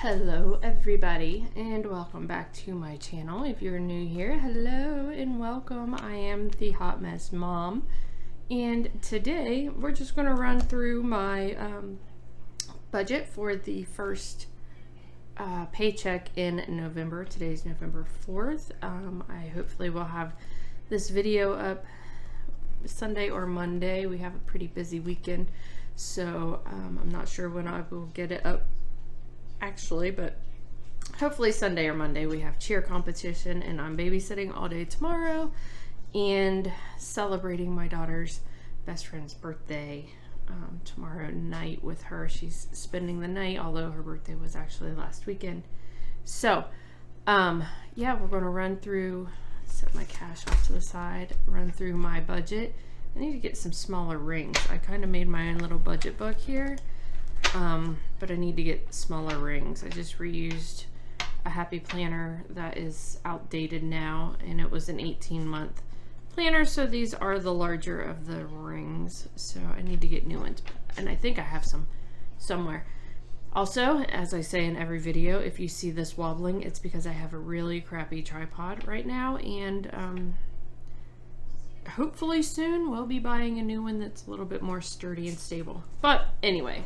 Hello everybody and welcome back to my channel. If you're new here, hello and welcome. I am the Hot Mess Mom, and today we're just going to run through my budget for the first paycheck in November. Today's November 4th. I hopefully will have this video up Sunday or Monday. We have a pretty busy weekend, so I'm not sure when I will get it up actually, but hopefully Sunday or Monday. We have cheer competition and I'm babysitting all day tomorrow and celebrating my daughter's best friend's birthday tomorrow night with her. She's spending the night, although her birthday was actually last weekend. So yeah, we're going to run through, set my cash off to the side, run through my budget. I need to get some smaller rings. I kind of made my own little budget book here. But I need to get smaller rings. I just reused a happy planner that is outdated now, and it was an 18-month planner, so these are the larger of the rings, so I need to get new ones, and I think I have some somewhere. Also, as I say in every video, if you see this wobbling, it's because I have a really crappy tripod right now, and hopefully soon we'll be buying a new one that's a little bit more sturdy and stable. But anyway,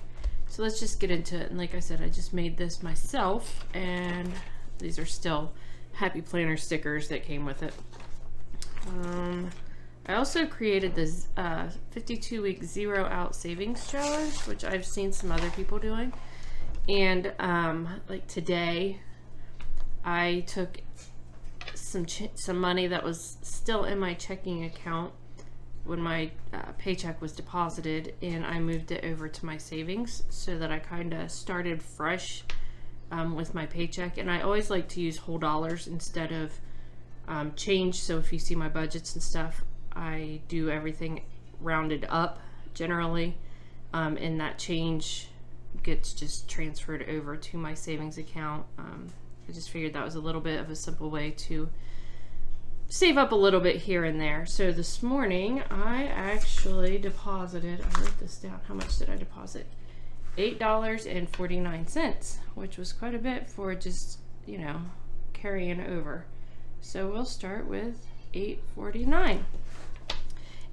so let's just get into it. And like I said, I just made this myself, and these are still Happy Planner stickers that came with it. I also created this 52-week zero out savings challenge, which I've seen some other people doing. And like today, I took some money that was still in my checking account when my paycheck was deposited, and I moved it over to my savings so that I kind of started fresh with my paycheck. And I always like to use whole dollars instead of change, so if you see my budgets and stuff, I do everything rounded up generally, and that change gets just transferred over to my savings account. I just figured that was a little bit of a simple way to save up a little bit here and there. So this morning I actually deposited, I wrote this down, how much did I deposit? $8.49, which was quite a bit for just, you know, carrying over. So we'll start with $8.49.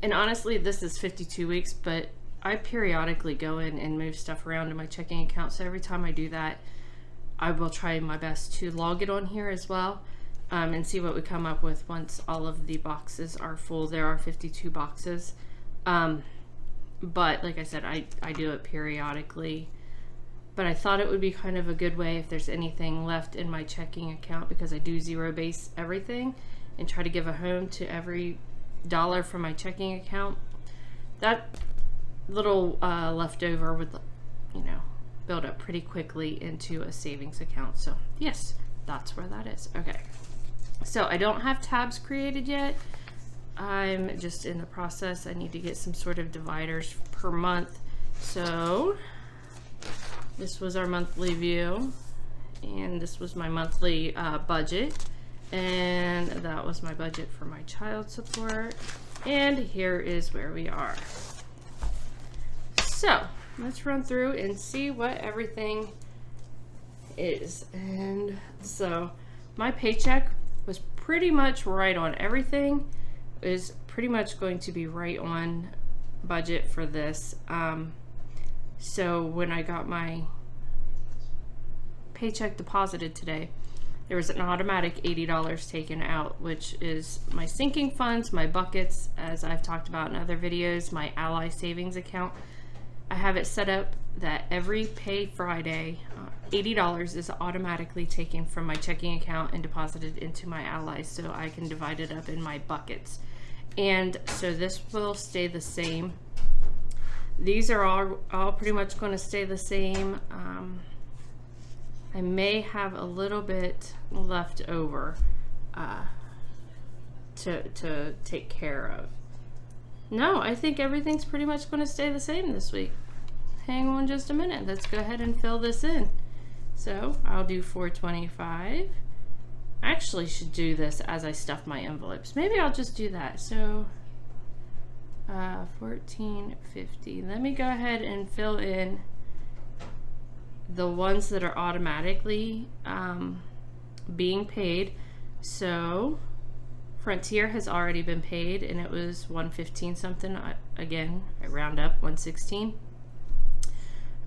And honestly, this is 52 weeks, but I periodically go in and move stuff around in my checking account. So every time I do that, I will try my best to log it on here as well. And see what we come up with once all of the boxes are full. There are 52 boxes. But like I said, I do it periodically. But I thought it would be kind of a good way if there's anything left in my checking account, because I do zero base everything and try to give a home to every dollar from my checking account. That little leftover would, you know, build up pretty quickly into a savings account. So yes, that's where that is. Okay. So I don't have tabs created yet. I'm just in the process. I need to get some sort of dividers per month. So this was our monthly view, and this was my monthly budget, and that was my budget for my child support, and here is where we are. So let's run through and see what everything is. And so my paycheck was pretty much right on everything. Is pretty much going to be right on budget for this. So when I got my paycheck deposited today, there was an automatic $80 taken out, which is my sinking funds, my buckets, as I've talked about in other videos, my Ally savings account. I have it set up that every pay Friday, $80 is automatically taken from my checking account and deposited into my Ally, so I can divide it up in my buckets. And so this will stay the same. These are all pretty much going to stay the same. I may have a little bit left over to take care of. No, I think everything's pretty much going to stay the same this week. Hang on just a minute. Let's go ahead and fill this in. So I'll do $4.25. I actually should do this as I stuff my envelopes. Maybe I'll just do that. So $14.50. Let me go ahead and fill in the ones that are automatically being paid. So Frontier has already been paid, and it was $115 something. Again, I round up, $116.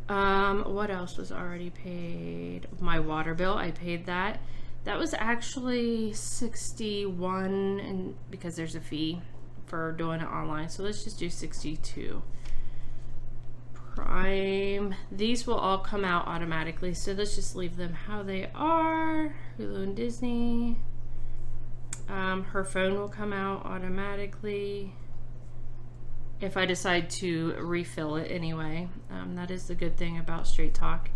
What else was already paid? My water bill, I paid that. That was actually $61, and because there's a fee for doing it online, so let's just do $62. Prime, these will all come out automatically, so let's just leave them how they are. Hulu and Disney. Her phone will come out automatically if I decide to refill it anyway. That is the good thing about Straight Talk.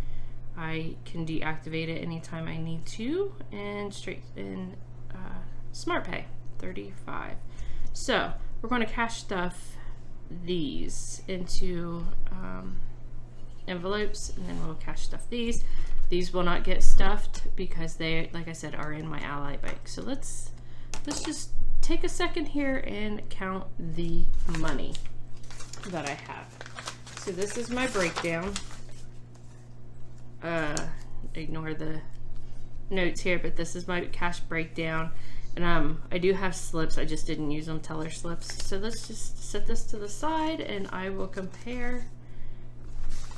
I can deactivate it anytime I need to. And Smart Pay, $35. So we're going to cash stuff these into envelopes, and then we'll cash stuff these. These will not get stuffed because they, like I said, are in my Ally bike. So let's just take a second here and count the money that I have. So this is my breakdown. Ignore the notes here, but this is my cash breakdown. And I do have slips, I just didn't use them, teller slips. So let's just set this to the side and I will compare,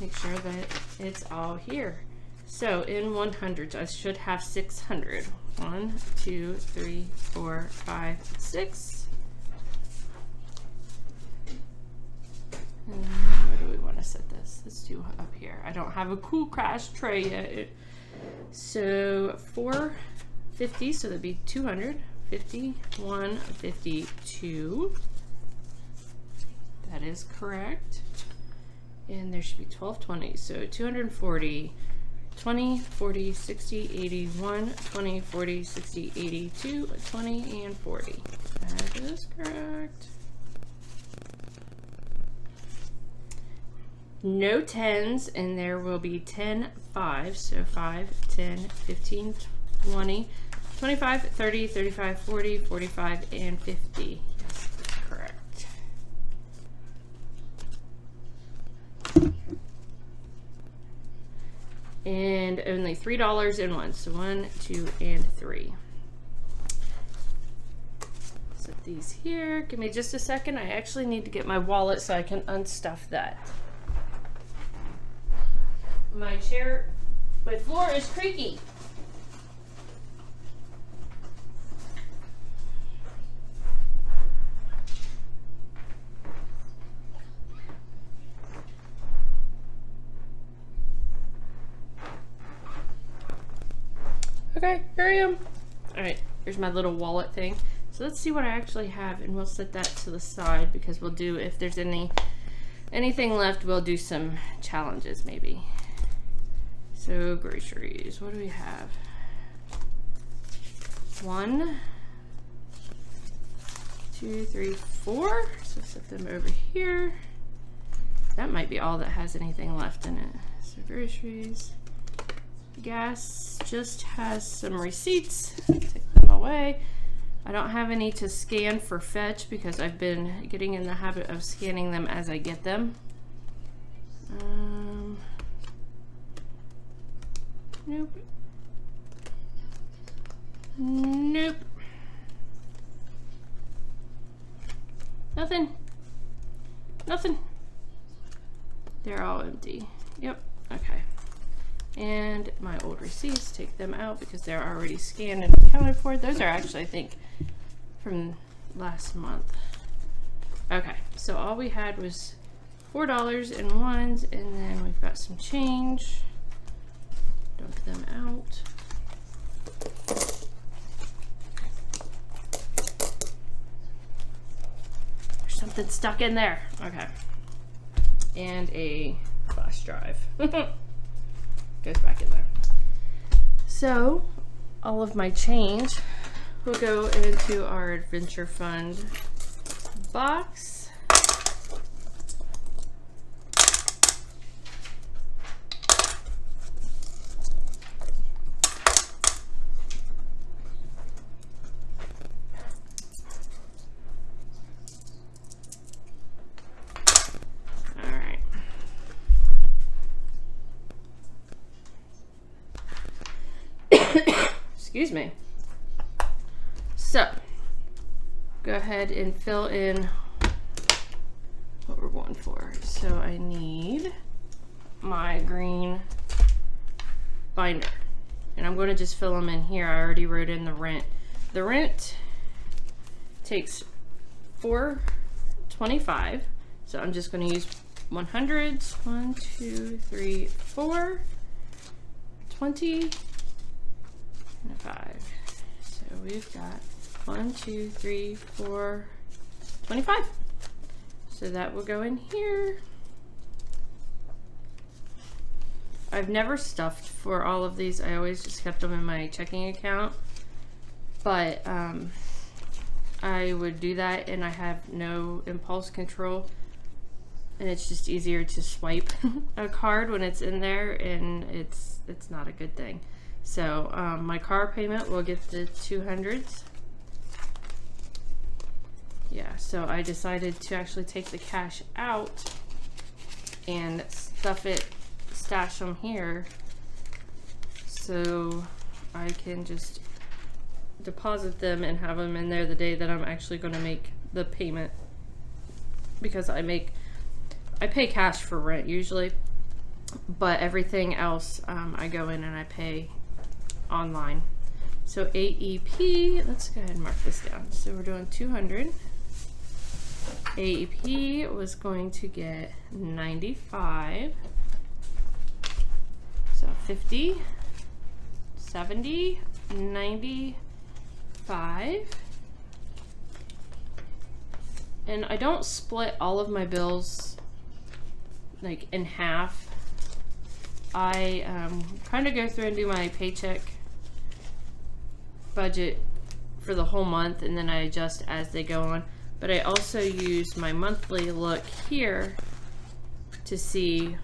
make sure that it's all here. So in 100s, I should have 600. 1, 2, 3, 4, 5, 6. And where do we want to set this? Let's do up here. I don't have a cool crash tray yet. So 450, so that'd be 200. 51, 52. That is correct. And there should be 1220. So 240. 20, 40, 60, 81, 20, 40, 60, 82, 20, and 40. That is correct. No 10s, and there will be 10 5s. So 5, 10, 15, 20, 25, 30, 35, 40, 45, and 50. Yes, that's correct. And only $3 in one. So 1, 2, and 3. Set these here. Give me just a second. I actually need to get my wallet so I can unstuff that. My floor is creaky. Okay, here I am. All right, here's my little wallet thing. So let's see what I actually have, and we'll set that to the side because we'll do, if there's anything left, we'll do some challenges maybe. So groceries, what do we have? 1, 2, 3, 4. So set them over here. That might be all that has anything left in it. So groceries. Gas just has some receipts. Take them away. I don't have any to scan for fetch because I've been getting in the habit of scanning them as I get them. Nope. Nope. Nothing. Nothing. They're all empty. Yep. Okay. And my old receipts, take them out because they're already scanned and accounted for. Those are actually, I think, from last month. Okay, so all we had was $4 in ones, and then we've got some change. Dump them out. There's something stuck in there. Okay. And a flash drive. Goes back in there. So all of my change will go into our adventure fund box. Excuse me. So, go ahead and fill in what we're going for. So I need my green binder. And I'm going to just fill them in here. I already wrote in the rent. The rent takes $4.25. So I'm just going to use 100s. 1, 2, 3, 4, 20, and a 5. So we've got 1, 2, 3, 4, 25. So that will go in here. I've never stuffed for all of these. I always just kept them in my checking account. But I would do that and I have no impulse control. And it's just easier to swipe a card when it's in there, and it's not a good thing. So my car payment will get the 200s. Yeah, so I decided to actually take the cash out and stuff it, stash them here, so I can just deposit them and have them in there the day that I'm actually going to make the payment, because I pay cash for rent usually, but everything else I go in and I pay online. So AEP, let's go ahead and mark this down. So we're doing 200. AEP was going to get 95. So 50, 70, 95. And I don't split all of my bills like in half. I kind of go through and do my paycheck budget for the whole month, and then I adjust as they go on. But I also use my monthly look here to see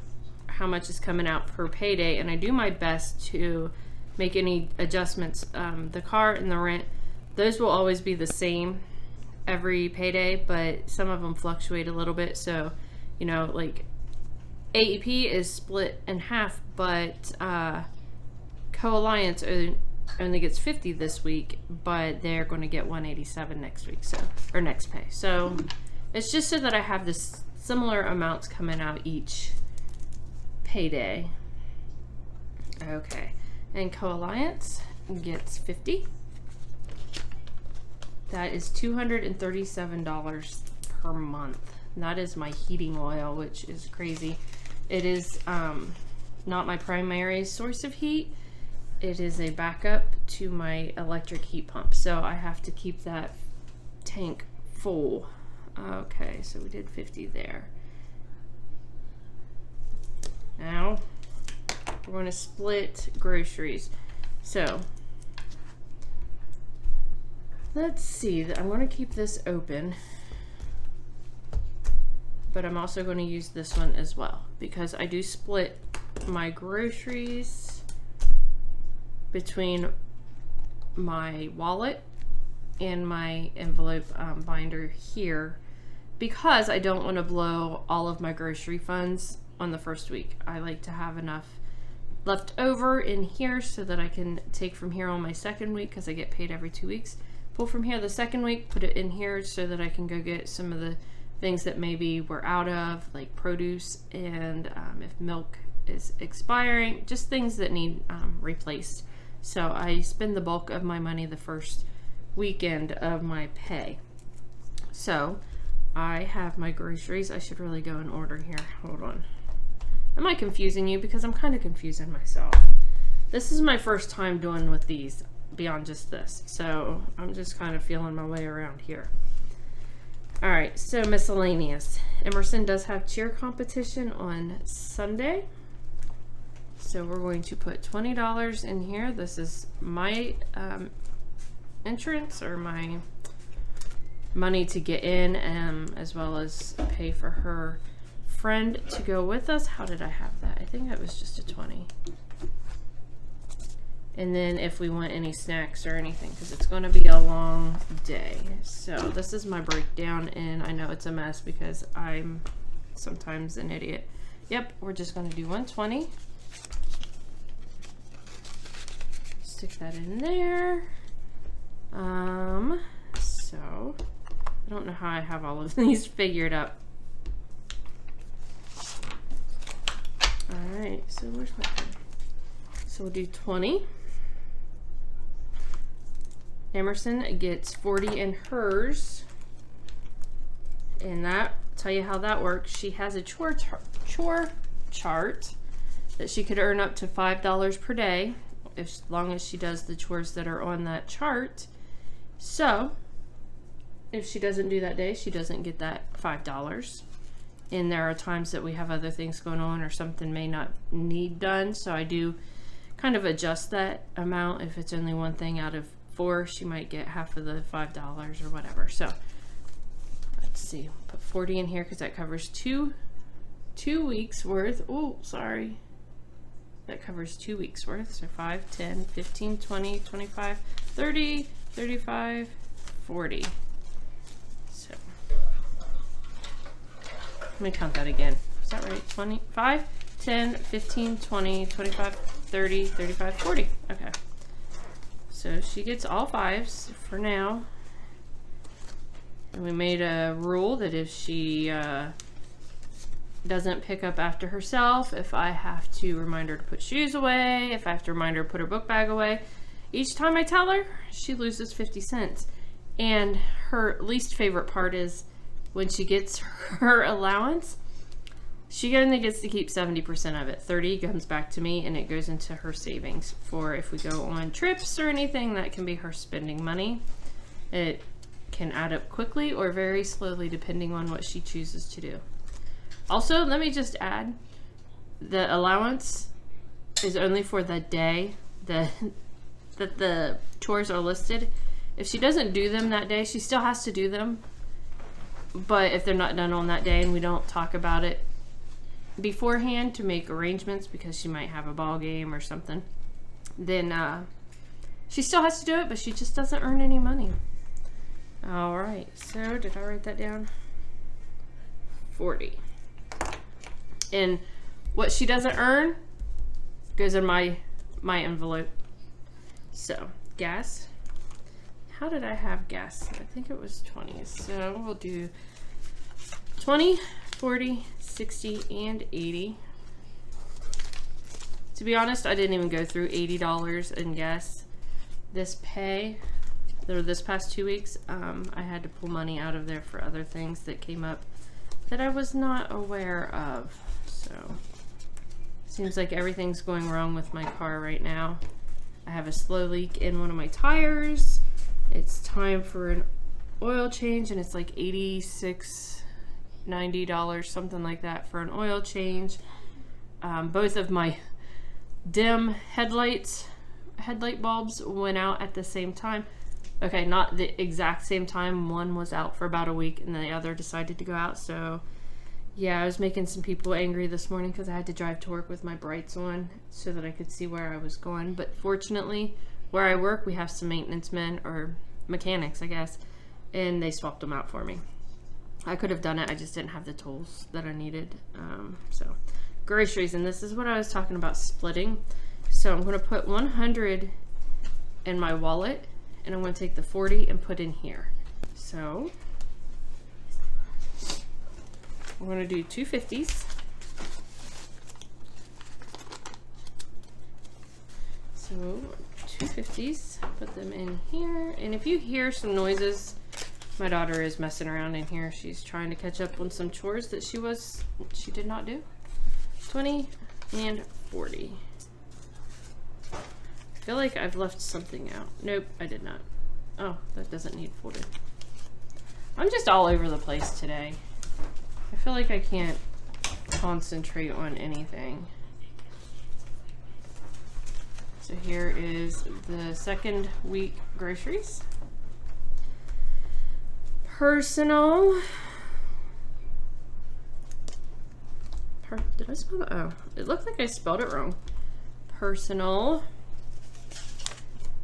how much is coming out per payday, and I do my best to make any adjustments. The car and the rent, those will always be the same every payday, but some of them fluctuate a little bit. So, you know, like AEP is split in half, but Co-Alliance only gets 50 this week, but they're going to get 187 next week, so, or next pay. So it's just so that I have this similar amounts coming out each payday. Okay, and Co-Alliance gets 50. That is $237 per month. And that is my heating oil, which is crazy. It is not my primary source of heat. It is a backup to my electric heat pump, so I have to keep that tank full. Okay, so we did 50 there. Now we're going to split groceries. So let's see, I'm going to keep this open, but I'm also going to use this one as well, because I do split my groceries between my wallet and my envelope binder here, because I don't want to blow all of my grocery funds on the first week. I like to have enough left over in here so that I can take from here on my second week, because I get paid every 2 weeks. Pull from here the second week, put it in here so that I can go get some of the things that maybe we're out of, like produce, and if milk is expiring, just things that need replaced. So I spend the bulk of my money the first weekend of my pay. So I have my groceries. I should really go in order here. Hold on. Am I confusing you? Because I'm kind of confusing myself. This is my first time doing with these beyond just this. So I'm just kind of feeling my way around here. All right, so miscellaneous. Emerson does have cheer competition on Sunday. So we're going to put $20 in here. This is my entrance, or my money to get in, as well as pay for her friend to go with us. How did I have that? I think that was just a 20. And then if we want any snacks or anything, because it's going to be a long day. So this is my breakdown, and I know it's a mess because I'm sometimes an idiot. Yep, we're just going to do 120. So stick that in there. So I don't know how I have all of these figured up. All right, so where's my pen? So we'll do 20. Emerson gets 40 in hers. And that, tell you how that works. She has a chore chart that she could earn up to $5 per day as long as she does the chores that are on that chart. So if she doesn't do that day, she doesn't get that $5. And there are times that we have other things going on or something may not need done. So I do kind of adjust that amount. If it's only one thing out of 4, she might get half of the $5 or whatever. So let's see, put 40 in here because that covers two weeks worth. Oh, sorry. That covers 2 weeks worth. So 5, 10, 15, 20, 25, 30, 35, 40. So let me count that again. Is that right? 25, 10, 15, 20, 25, 30, 35, 40. Okay. So she gets all 5s for now. And we made a rule that if she doesn't pick up after herself, if I have to remind her to put shoes away, if I have to remind her to put her book bag away, each time I tell her, she loses 50 cents. And her least favorite part is when she gets her allowance, she only gets to keep 70% of it. 30 comes back to me and it goes into her savings for if we go on trips or anything that can be her spending money. It can add up quickly or very slowly depending on what she chooses to do. Also, let me just add, the allowance is only for the day that the chores are listed. If she doesn't do them that day, she still has to do them. But if they're not done on that day and we don't talk about it beforehand to make arrangements because she might have a ball game or something, then she still has to do it, but she just doesn't earn any money. All right, so did I write that down? 40. And what she doesn't earn goes in my envelope. So gas. How did I have gas? I think it was 20. So we'll do 20, 40, 60, and 80. To be honest, I didn't even go through $80 in gas this past 2 weeks. I had to pull money out of there for other things that came up that I was not aware of. So seems like everything's going wrong with my car right now. I have a slow leak in one of my tires. It's time for an oil change and it's like $86, $90, something like that for an oil change. Both of my dim headlight bulbs went out at the same time. Okay, not the exact same time. One was out for about a week and the other decided to go out. So yeah, I was making some people angry this morning because I had to drive to work with my brights on so that I could see where I was going. But fortunately, where I work, we have some maintenance men or mechanics, I guess, and they swapped them out for me. I could have done it, I just didn't have the tools that I needed. So groceries, and this is what I was talking about splitting. So I'm going to put 100 in my wallet, and I'm going to take the 40 and put in here. So we're going to do 2 50s. So 2 50s, put them in here. And if you hear some noises, my daughter is messing around in here. She's trying to catch up on some chores that she did not do. 20 and 40. I feel like I've left something out. Nope, I did not. Oh, that doesn't need folded. I'm just all over the place today. I feel like I can't concentrate on anything. So here is the second week groceries. Personal. Did I spell it? Oh, it looked like I spelled it wrong. Personal.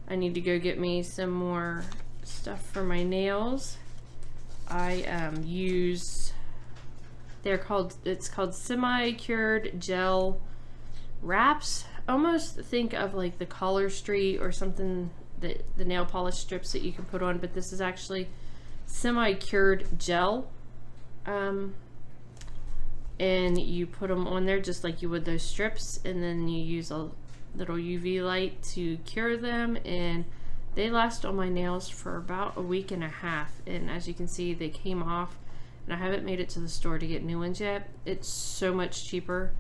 I need to go get me some more stuff for my nails. I use, it's called semi-cured gel wraps. almost think of like the Collar Street or something, that the nail polish strips that you can put on, but this is actually semi-cured gel. And you put them on there just like you would those strips, and then you use a little UV light to cure them, and they last on my nails for about a week and a half. And as you can see, they came off, and I haven't made it to the store to get new ones yet. It's so much cheaper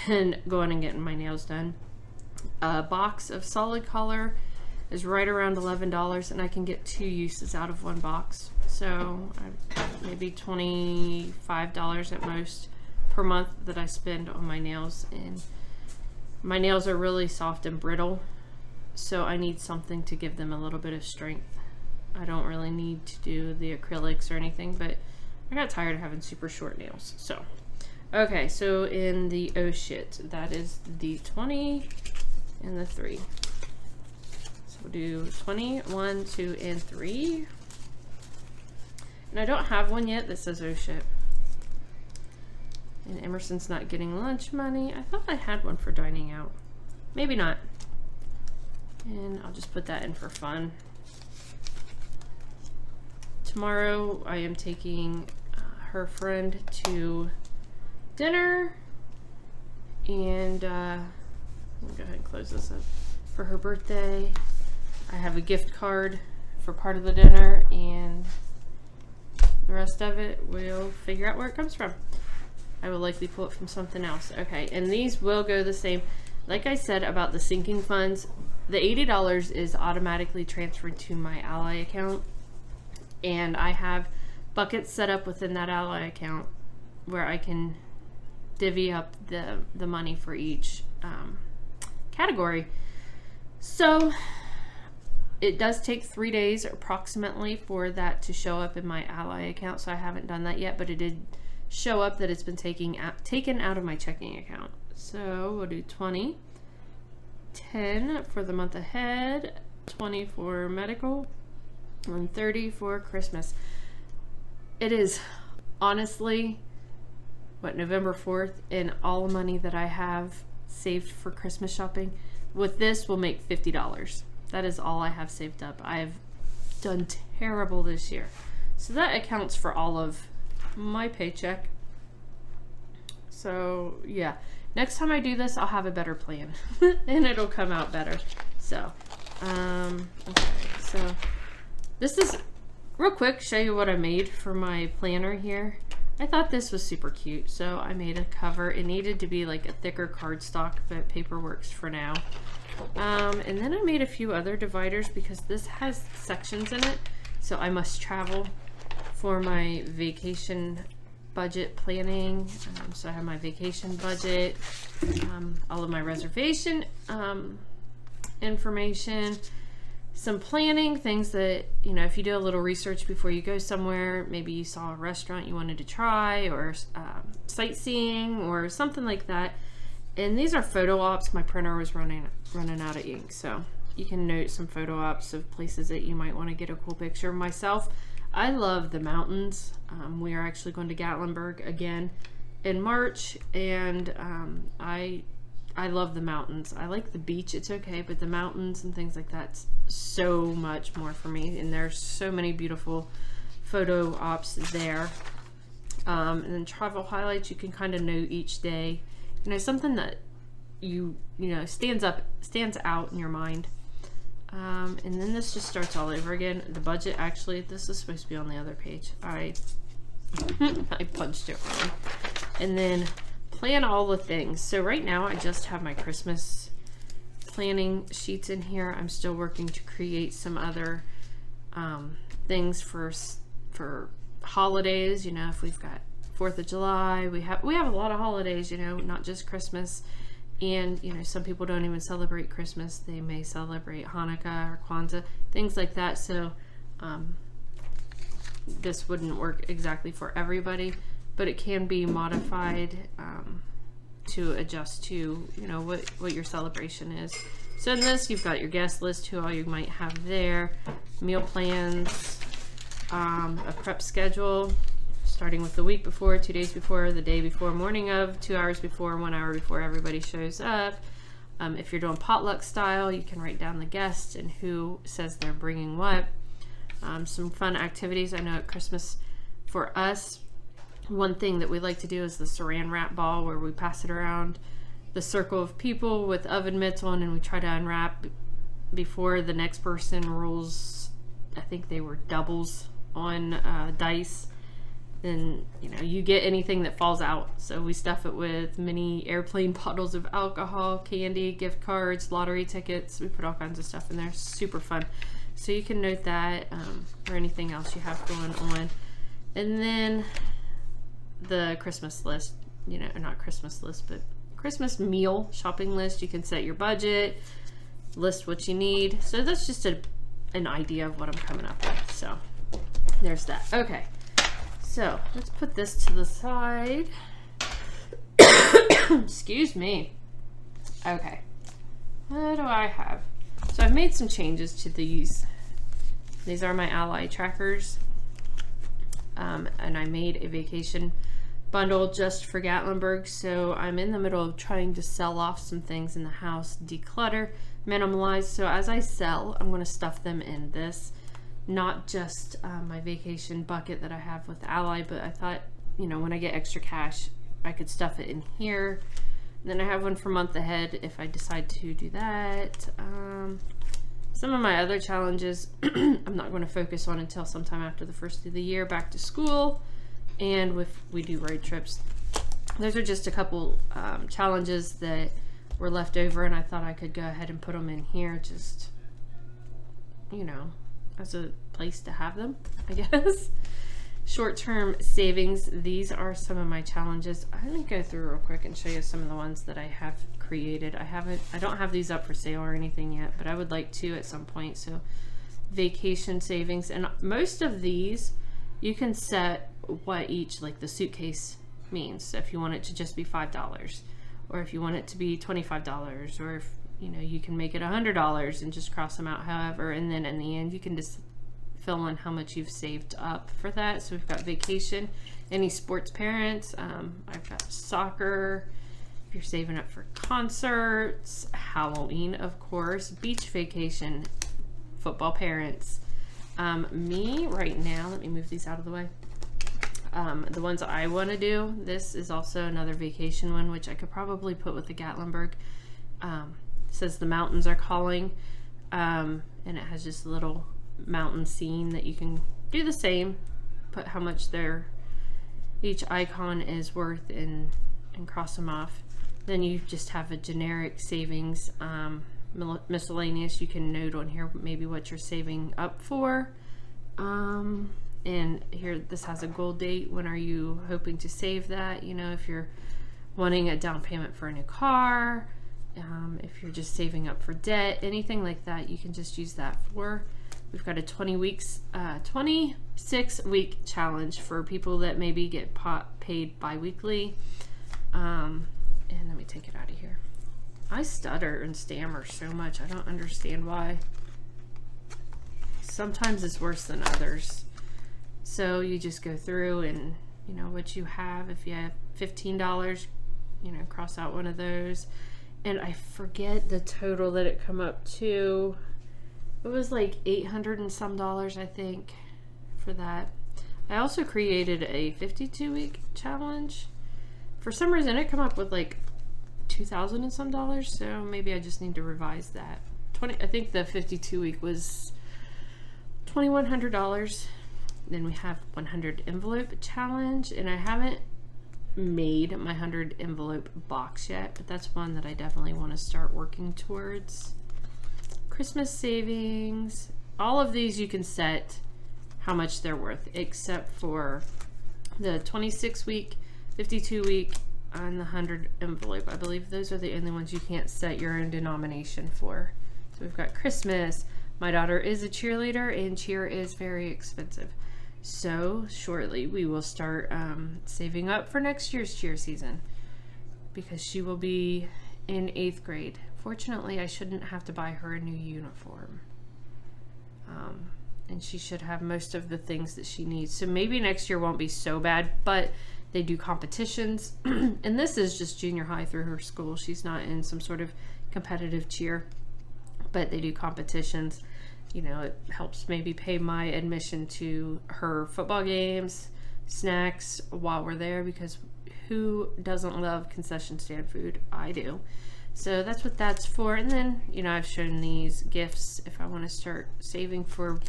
than going and getting my nails done. A box of solid color is right around $11, and I can get 2 uses out of one box. So maybe $25 at most per month that I spend on my nails. And my nails are really soft and brittle, so I need something to give them a little bit of strength. I don't really need to do the acrylics or anything, but I got tired of having super short nails. So okay, so in the oh shit, that is the 20 and the 3. So we'll do 20, 1, 2, and 3. And I don't have one yet that says oh shit. And Emerson's not getting lunch money. I thought I had one for dining out. Maybe not. And I'll just put that in for fun. Tomorrow I am taking her friend to dinner. And I'll go ahead and close this up. For her birthday, I have a gift card for part of the dinner, and the rest of it, we'll figure out where it comes from. I will likely pull it from something else. Okay, and these will go the same. Like I said about the sinking funds, the $80 is automatically transferred to my Ally account. And I have buckets set up within that Ally account where I can divvy up the money for each category. So it does take 3 days approximately for that to show up in my Ally account, so I haven't done that yet, but it did show up that it's been taken out of my checking account. So we'll do 20, 10 for the month ahead, 20 for medical, and 30 for Christmas. It is honestly, November 4th, and all the money that I have saved for Christmas shopping with this will make $50. That is all I have saved up. I have done terrible this year. So that accounts for all of my paycheck. So yeah, next time I do this, I'll have a better plan and it'll come out better. So, okay, so this is real quick, show you what I made for my planner here. I thought this was super cute, so I made a cover. It needed to be like a thicker cardstock, but paper works for now. And then I made a few other dividers because this has sections in it. So I must travel for my vacation budget planning. So I have my vacation budget, all of my reservation information, some planning, things that, you know, if you do a little research before you go somewhere, maybe you saw a restaurant you wanted to try, or sightseeing or something like that. And these are photo ops. My printer was running out of ink, so you can note some photo ops of places that you might want to get a cool picture. Myself, I love the mountains. We are actually going to Gatlinburg again in March, and I love the mountains. I like the beach, it's okay, but the mountains and things like that's so much more for me. And there's so many beautiful photo ops there. And then travel highlights, you can kind of note each day. You know, something that you know stands out in your mind. And then this just starts all over again. The budget, actually, this is supposed to be on the other page. I punched it wrong. And then plan all the things. So right now I just have my Christmas planning sheets in here. I'm still working to create some other things for holidays. You know, if we've got 4th of July, we have a lot of holidays, you know, not just Christmas. And, you know, some people don't even celebrate Christmas. They may celebrate Hanukkah or Kwanzaa, things like that. So this wouldn't work exactly for everybody, but it can be modified to adjust to, you know, what your celebration is. So in this, you've got your guest list, who all you might have there, meal plans, a prep schedule, starting with the week before, 2 days before, the day before, morning of, 2 hours before, 1 hour before everybody shows up. If you're doing potluck style, you can write down the guests and who says they're bringing what. Some fun activities. I know at Christmas for us, one thing that we like to do is the saran wrap ball, where we pass it around the circle of people with oven mitts on, and we try to unwrap before the next person rolls. I think they were doubles on dice. Then you get anything that falls out. So we stuff it with mini airplane bottles of alcohol, candy, gift cards, lottery tickets. We put all kinds of stuff in there. Super fun. So you can note that, or anything else you have going on. And then the Christmas list, not Christmas list, but Christmas meal shopping list. You can set your budget, list what you need. So that's just an idea of what I'm coming up with. So there's that. Okay. So let's put this to the side. Excuse me. Okay. What do I have? So I've made some changes to these. These are my Ally trackers. And I made a vacation bundle just for Gatlinburg. So I'm in the middle of trying to sell off some things in the house, declutter, minimalize. So as I sell, I'm going to stuff them in this. Not just my vacation bucket that I have with Ally, but I thought, when I get extra cash, I could stuff it in here. And then I have one for month ahead if I decide to do that. Some of my other challenges I'm not going to focus on until sometime after the first of the year, back to school, and if we do road trips. Those are just a couple challenges that were left over, and I thought I could go ahead and put them in here, just, as a place to have them, I guess. Short-term savings. These are some of my challenges. Let me go through real quick and show you some of the ones that I have created. I don't have these up for sale or anything yet, but I would like to at some point. So vacation savings, and most of these you can set what each, like the suitcase means. So if you want it to just be $5, or if you want it to be $25, or if you can make it $100 and just cross them out however, and then in the end you can just fill in how much you've saved up for that. So we've got vacation, any sports parents, I've got soccer, if you're saving up for concerts, Halloween of course, beach vacation, football parents. Me right now, let me move these out of the way. The ones I want to do, this is also another vacation one, which I could probably put with the Gatlinburg. Says the mountains are calling, and it has just a little mountain scene that you can do the same, put how much each icon is worth and cross them off. Then you just have a generic savings, miscellaneous. You can note on here maybe what you're saving up for, and here this has a goal date. When are you hoping to save that? If you're wanting a down payment for a new car, if you're just saving up for debt, anything like that, you can just use that for. We've got a 26-week challenge for people that maybe get paid bi-weekly. And let me take it out of here. I stutter and stammer so much. I don't understand why. Sometimes it's worse than others. So you just go through and, what you have. If you have $15, cross out one of those. And I forget the total that it come up to. It was like $800 and some, I think, for that. I also created a 52-week challenge. For some reason, it come up with like $2,000 and some, so maybe I just need to revise that. I think the 52-week was $2,100. Then we have 100 envelope challenge, and I haven't made my 100 envelope box yet, but that's one that I definitely want to start working towards. Christmas savings. All of these you can set how much they're worth, except for the 26-week, 52-week, and the 100 envelope. I believe those are the only ones you can't set your own denomination for. So we've got Christmas. My daughter is a cheerleader, and cheer is very expensive. So shortly we will start saving up for next year's cheer season, because she will be in 8th grade. Fortunately, I shouldn't have to buy her a new uniform. And she should have most of the things that she needs. So maybe next year won't be so bad, but they do competitions. And this is just junior high through her school. She's not in some sort of competitive cheer, but they do competitions. You know, it helps maybe pay my admission to her football games, snacks while we're there, because who doesn't love concession stand food? I do. So that's what that's for. And then, you know, I've shown these gifts if I want to start saving for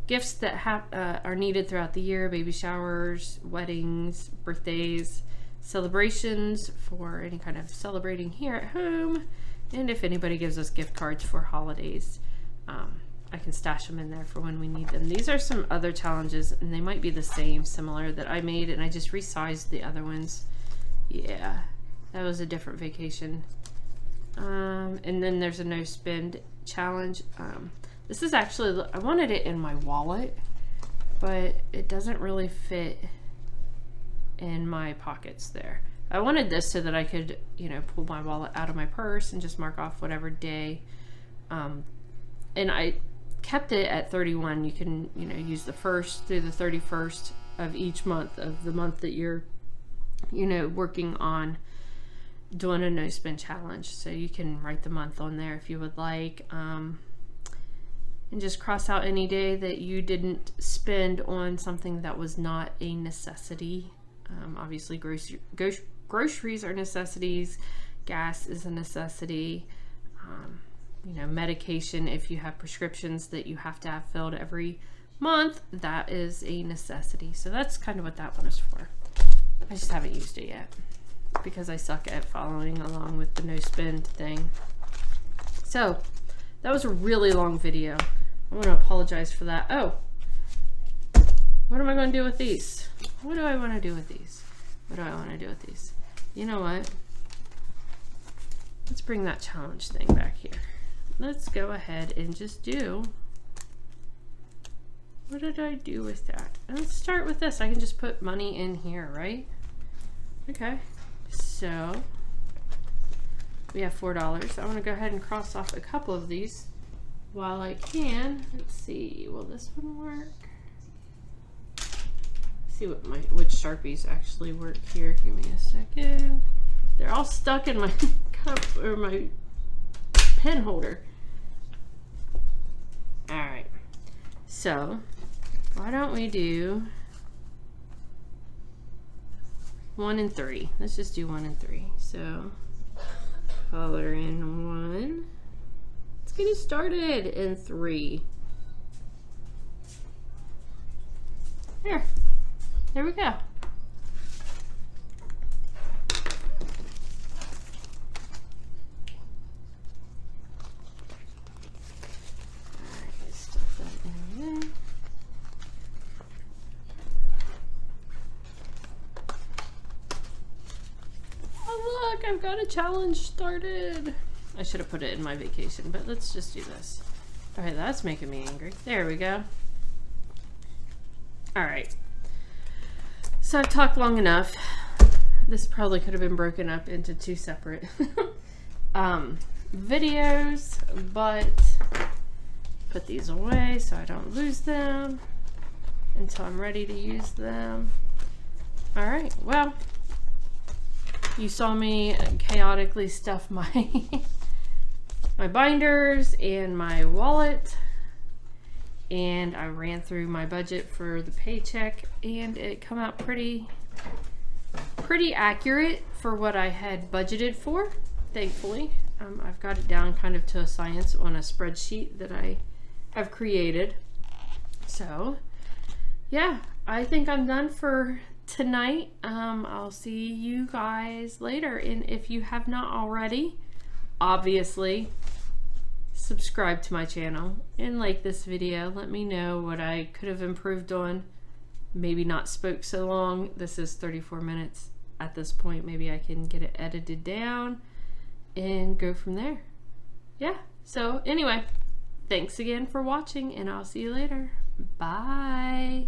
gifts that are needed throughout the year: baby showers, weddings, birthdays, celebrations, for any kind of celebrating here at home. And if anybody gives us gift cards for holidays, I can stash them in there for when we need them. These are some other challenges, and they might be the same, similar, that I made, and I just resized the other ones. Yeah, that was a different vacation. And then there's a no spend challenge. This is actually, I wanted it in my wallet, but it doesn't really fit in my pockets there. I wanted this so that I could, you know, pull my wallet out of my purse and just mark off whatever day. And I kept it at 31. You can, you know, use the 1st through the 31st of each month of the month that you're, you know, working on doing a no spend challenge. So you can write the month on there if you would like, and just cross out any day that you didn't spend on something that was not a necessity. Obviously groceries are necessities, gas is a necessity, you know, medication, if you have prescriptions that you have to have filled every month, that is a necessity. So that's kind of what that one is for. I just haven't used it yet because I suck at following along with the no spend thing. So that was a really long video. I want to apologize for that. Oh, what am I going to do with these? What do I want to do with these? What do I want to do with these? You know what? Let's bring that challenge thing back here. Let's go ahead and just do, what did I do with that? Let's start with this. I can just put money in here, right? Okay, so we have $4. I want to go ahead and cross off a couple of these while I can. Let's see, will this one work? See what which Sharpies actually work here. Give me a second. They're all stuck in my cup or my pen holder. All right, so why don't we do 1 and 3? Let's just do 1 and 3. So color in 1. Let's get it started in 3. There we go. Alright, stuff that in there. Oh look, I've got a challenge started. I should have put it in my vacation, but let's just do this. Alright, that's making me angry. There we go. Alright. So I've talked long enough. This probably could have been broken up into 2 separate videos, but put these away so I don't lose them until I'm ready to use them. All right, well, you saw me chaotically stuff my my binders and my wallet, and I ran through my budget for the paycheck, and it come out pretty accurate for what I had budgeted for, thankfully. I've got it down kind of to a science on a spreadsheet that I have created. So yeah, I think I'm done for tonight. I'll see you guys later, and if you have not already, obviously subscribe to my channel and like this video. Let me know what I could have improved on. Maybe not spoke so long. This is 34 minutes at this point. Maybe I can get it edited down and go from there. Yeah, so anyway, thanks again for watching, and I'll see you later. Bye.